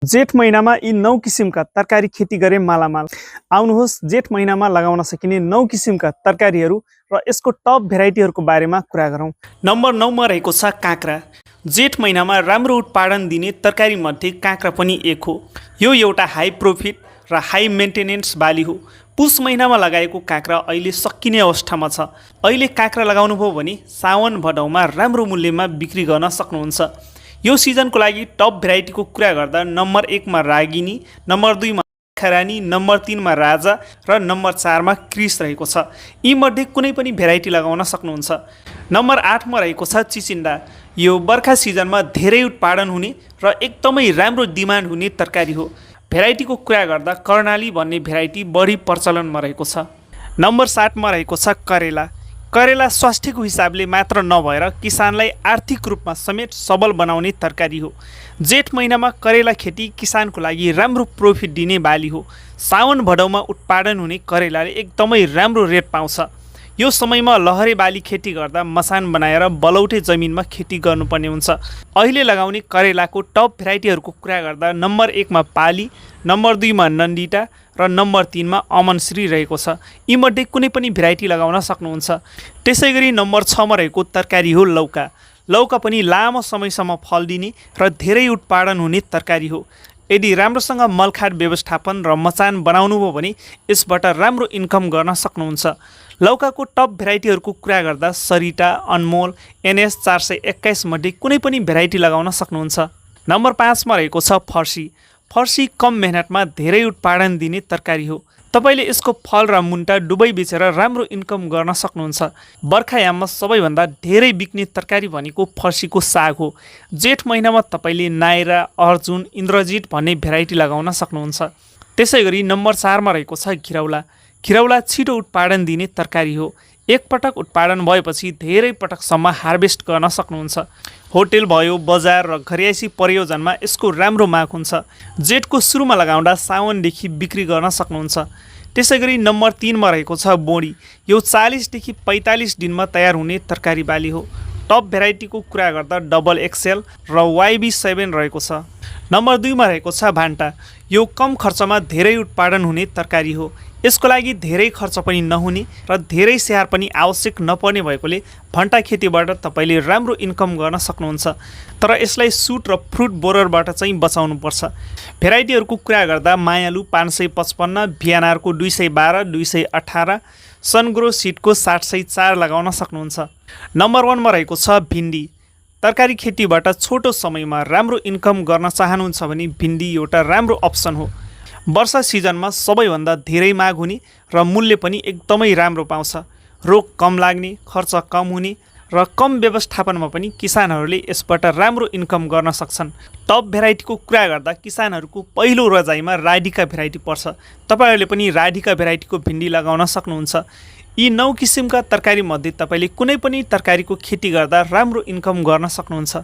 जेठ महिनामा यी 9 किसिमका तरकारी खेती गरे मालामाल। आउनुहोस् जेठ महिनामा लगाउन सकिने 9 किसिमका तरकारीहरू र यसको टप भेराइटीहरूको बारेमा कुरा गरौँ। नम्बर 9 मा रहेको छ काँक्रा। जेठ महिनामा राम्रो उत्पादन दिने तरकारी मध्ये काँक्रा पनि एक हो। यो एउटा हाई प्रॉफिट र हाई मेन्टेनेन्स बाली हो। पुस महिनामा लगाएको काँक्रा अहिले सकिने अवस्थामा छ। अहिले काँक्रा लगाउनुभयो भने सावन भदौमा राम्रो मूल्यमा बिक्री गर्न सक्नुहुन्छ। यो सिजनको लागि टप भेराइटीको कुरा गर्दा नम्बर 1 मा रागिनी, नम्बर 2 मा खरानी, नम्बर 3 मा राजा र नम्बर 4 मा क्रिस रहेको छ। यी मध्ये कुनै पनि भेराइटी लगाउन सक्नुहुन्छ। नम्बर 8 मा रहेको छ चिचिन्डा। यो बर्खा सिजनमा धेरै उत्पादन हुने र एकदमै राम्रो डिमान्ड हुने तरकारी हो। भेराइटीको कुरा गर्दा कर्णाली भन्ने भेराइटी बढी प्रचलनमा रहेको छ। नम्बर 7 मा रहेको छ करेला। करेला स्वास्थ्यको हिसाबले मात्र नभएर किसानलाई आर्थिक रूपमा समेत सबल बनाउने तरकारी हो। जेठ महिनामा करेला खेती किसानको लागि राम्रो प्रॉफिट दिने बाली हो। सावन भदौमा उत्पादन हुने करेलाले एकदमै राम्रो रेट पाउँछ। यो समयमा लहरे बाली खेती गर्दा मसान बनाएर बलौटे जमिनमा खेती गर्नुपर्ने हुन्छ। अहिले लगाउने करेलाको टप भेराइटीहरूको कुरा गर्दा नम्बर 1 मा पाली, नम्बर 2 मा नन्दिता र नम्बर 3 मा अमनश्री रहेको छ। यी मध्ये कुनै पनि भेराइटी लगाउन सक्नुहुन्छ। त्यसैगरी नम्बर 6 मा रहेको तरकारी हो लौका। लौका पनि लामो समयसम्म फल दिने र धेरै उत्पादन हुने तरकारी हो। यदि राम्रोसँग मलखाद व्यवस्थापन र मचान बनाउनुभयो भने यसबाट राम्रो इन्कम गर्न सक्नुहुन्छ। लौकाको टप भेराइटीहरूको कुरा गर्दा सरिता, अनमोल, NS 421 मध्ये कुनै पनि भेराइटी लगाउन सक्नुहुन्छ। नम्बर 5 मा रहेको छ फर्सी। फर्सी कम मेहनतमा धेरै उत्पादन दिने तरकारी हो। तपाईले यसको फल र मुन्टा दुवै बेचेर राम्रो इन्कम गर्न सक्नुहुन्छ। बर्खायाममा सबैभन्दा धेरै बिक्ने तरकारी भनेको फर्सीको साग हो। जेठ महिनामा तपाईले नायरा, अर्जुन, इन्द्रजित भन्ने भेराइटी लगाउन सक्नुहुन्छ। त्यसैगरी नम्बर 4 मा रहेको छ घिरौला। घिरौला छिटो उत्पादन दिने तरकारी हो। एकपटक उत्पादन भएपछि धेरै पटकसम्म हार्भेस्ट गर्न सक्नुहुन्छ। होटेल भयो, बजार र घरियासी प्रयोजनमा यसको राम्रो माग हुन्छ। जेठको सुरुमा लगाउँदा साउनदेखि बिक्री गर्न सक्नुहुन्छ। त्यसैगरी नम्बर 3 मा रहेको छ बोडी। यो 40 देखि 45 दिनमा तयार हुने तरकारी बाली हो। टप भेराइटीको कुरा गर्दा डबल एक्सेल र YB7 रहेको छ। नम्बर 2 मा रहेको छ भान्टा। यो कम खर्चमा धेरै उत्पादन हुने तरकारी हो। यसको लागि धेरै खर्च पनि नहुने र धेरै स्याहार पनि आवश्यक नपर्ने भएकोले भन्टा खेतीबाट तपाईले राम्रो इन्कम गर्न सक्नुहुन्छ। तर यसलाई सुट र फ्रुट बोररबाट चाहिँ बचाउनुपर्छ। भेराइटीहरूको कुरा गर्दा मायालु 555, भिएनआरको 212, 218, सनग्रो सिडको 704 लगाउन सक्नुहुन्छ। नम्बर 1 मा रहेको छ भिन्डी। तरकारी खेतीबाट छोटो समयमा राम्रो इन्कम गर्न चाहनुहुन्छ भने भिन्डी एउटा राम्रो अप्सन हो। वर्षा सिजनमा सबैभन्दा धेरै माग हुने र मूल्य पनि एकदमै राम्रो पाउँछ। रोग कम लाग्ने, खर्च कम हुने र कम व्यवस्थापनमा पनि किसानहरूले यसबाट राम्रो इन्कम गर्न सक्छन्। टप भेराइटीको कुरा गर्दा किसानहरूको पहिलो रजाइमा राधिका भेराइटी पर्छ। तपाईहरूले पनि राधिका भेराइटीको भिन्डी लगाउन सक्नुहुन्छ। यी 9 किसिमका तरकारी मध्ये तपाईले कुनै पनि तरकारीको खेती गर्दा राम्रो इन्कम गर्न सक्नुहुन्छ।